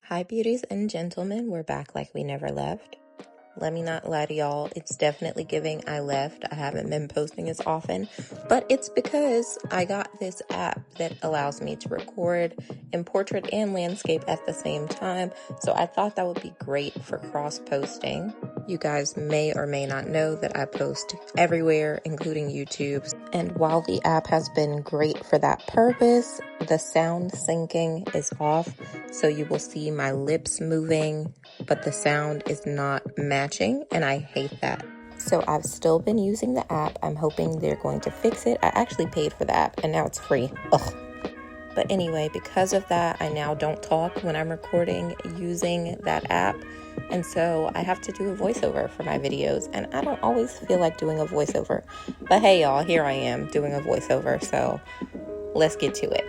Hi, beauties and gentlemen. We're back like we never left. Let me not lie to y'all. It's definitely giving I left. I haven't been posting as often, but it's because I got this app that allows me to record in portrait and landscape at the same time. So I thought that would be great for cross-posting. You guys may or may not know that I post everywhere, including YouTube. And while the app has been great for that purpose, the sound syncing is off. So you will see my lips moving, but the sound is not matching, and I hate that. So I've still been using the app. I'm hoping they're going to fix it. I actually paid for the app, and now it's free. Ugh. But anyway, because of that, I now don't talk when I'm recording using that app. And so I have to do a voiceover for my videos, and I don't always feel like doing a voiceover. But hey, y'all, here I am doing a voiceover, so let's get to it.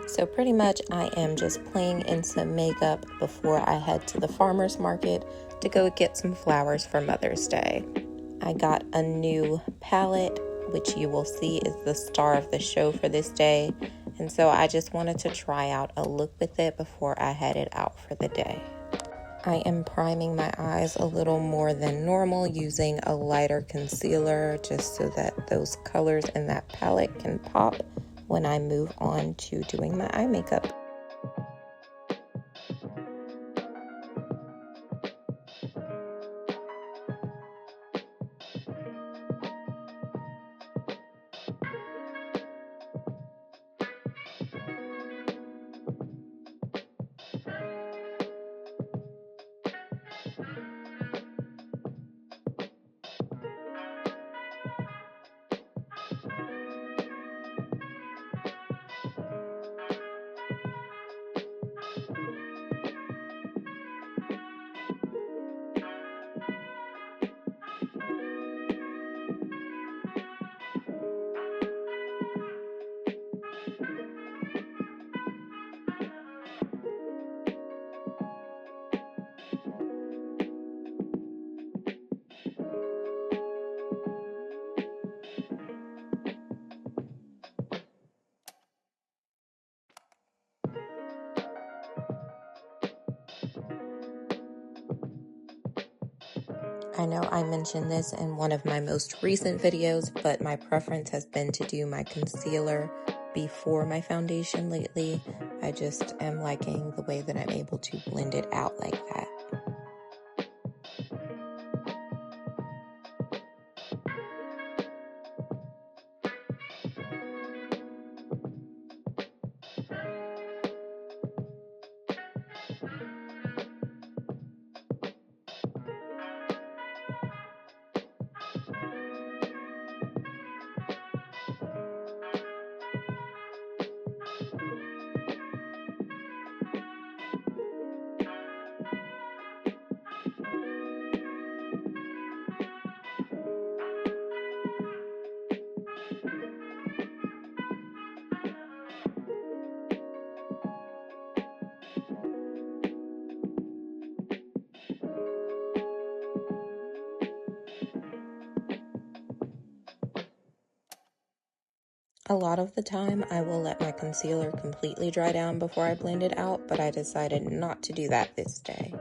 So pretty much I am just playing in some makeup before I head to the farmer's market to go get some flowers for Mother's Day. I got a new palette, which you will see is the star of the show for this day. And so I just wanted to try out a look with it before I headed out for the day. I am priming my eyes a little more than normal using a lighter concealer just so that those colors in that palette can pop when I move on to doing my eye makeup. I know I mentioned this in one of my most recent videos, but my preference has been to do my concealer before my foundation lately. I just am liking the way that I'm able to blend it out like that. A lot of the time, I will let my concealer completely dry down before I blend it out, but I decided not to do that this day.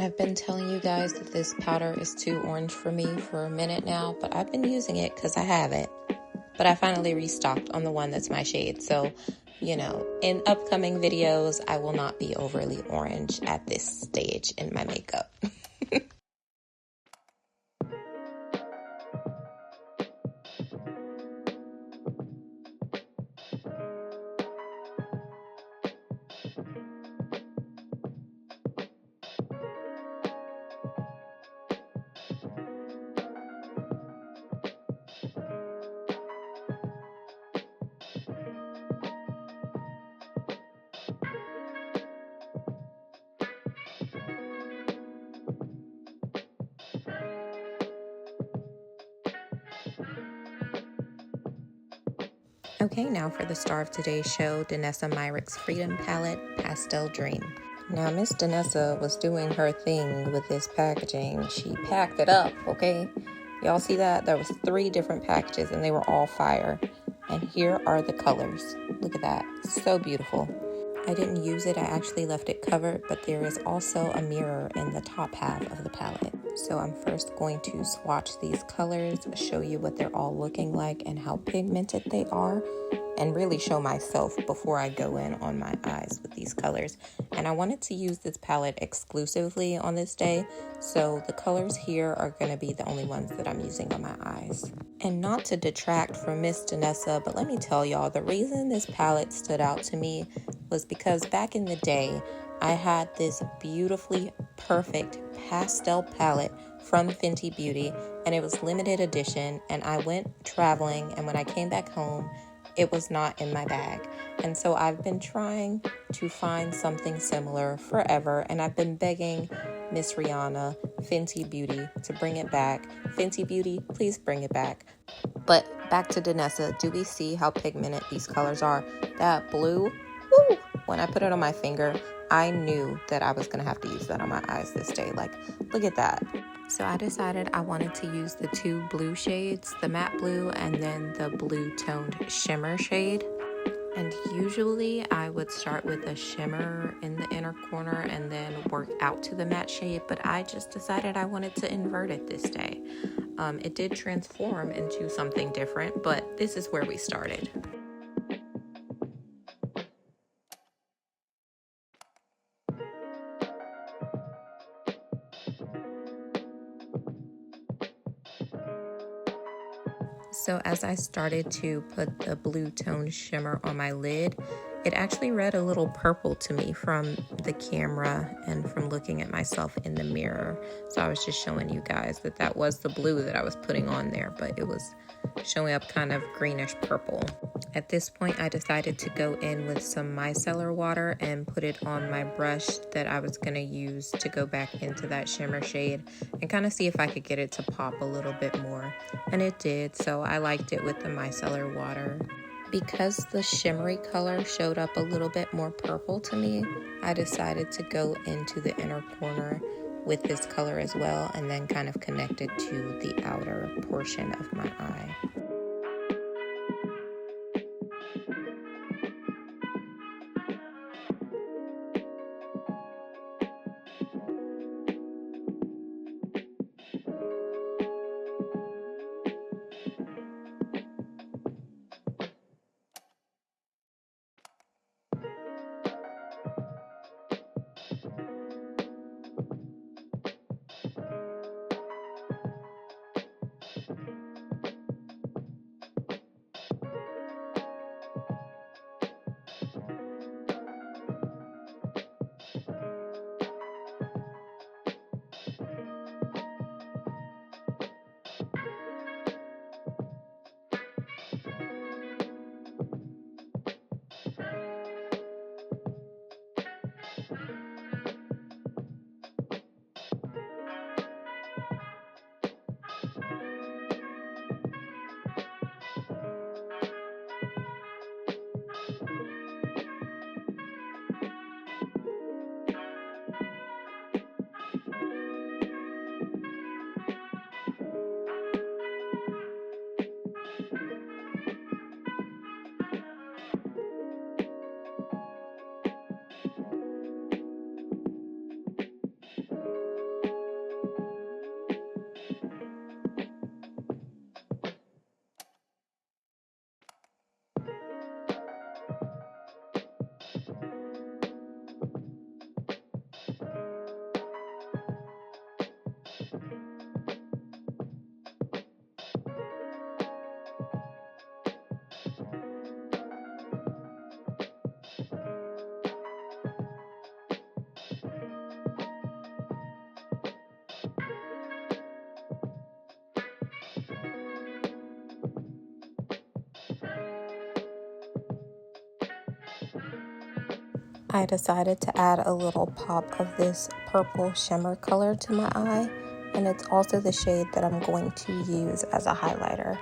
I've been telling you guys that this powder is too orange for me for a minute now, but I've been using it because I have it. But I finally restocked on the one that's my shade. So, you know, in upcoming videos, I will not be overly orange at this stage in my makeup. Okay, now for the star of today's show, Danessa Myricks Freedom Palette Pastel Dream. Now, Miss Danessa was doing her thing with this packaging. She packed it up, okay? Y'all see that? There was 3 different packages and they were all fire. And here are the colors. Look at that. So beautiful. I didn't use it. I actually left it covered, but there is also a mirror in the top half of the palette. So I'm first going to swatch these colors, show you what they're all looking like and how pigmented they are, and really show myself before I go in on my eyes with these colors. And I wanted to use this palette exclusively on this day, so the colors here are going to be the only ones that I'm using on my eyes. And not to detract from Miss Danessa, but let me tell y'all, the reason this palette stood out to me was because back in the day, I had this beautifully perfect pastel palette from Fenty Beauty, and it was limited edition, and I went traveling, and when I came back home, it was not in my bag. And so I've been trying to find something similar forever, and I've been begging Miss Rihanna, Fenty Beauty, to bring it back. Fenty Beauty, please bring it back. But back to Danessa, do we see how pigmented these colors are? That blue, woo! When I put it on my finger, I knew that I was gonna have to use that on my eyes this day. Like, look at that. So I decided I wanted to use the 2 blue shades, the matte blue and then the blue toned shimmer shade. And usually I would start with a shimmer in the inner corner and then work out to the matte shade, but I just decided I wanted to invert it this day. It did transform into something different, but this is where we started. So as I started to put the blue tone shimmer on my lid, it actually read a little purple to me from the camera and from looking at myself in the mirror. So I was just showing you guys that that was the blue that I was putting on there, but it was showing up kind of greenish purple. At this point, I decided to go in with some micellar water and put it on my brush that I was going to use to go back into that shimmer shade and kind of see if I could get it to pop a little bit more. And it did, so I liked it with the micellar water. Because the shimmery color showed up a little bit more purple to me, I decided to go into the inner corner with this color as well and then kind of connect it to the outer portion of my eye. I decided to add a little pop of this purple shimmer color to my eye, and it's also the shade that I'm going to use as a highlighter.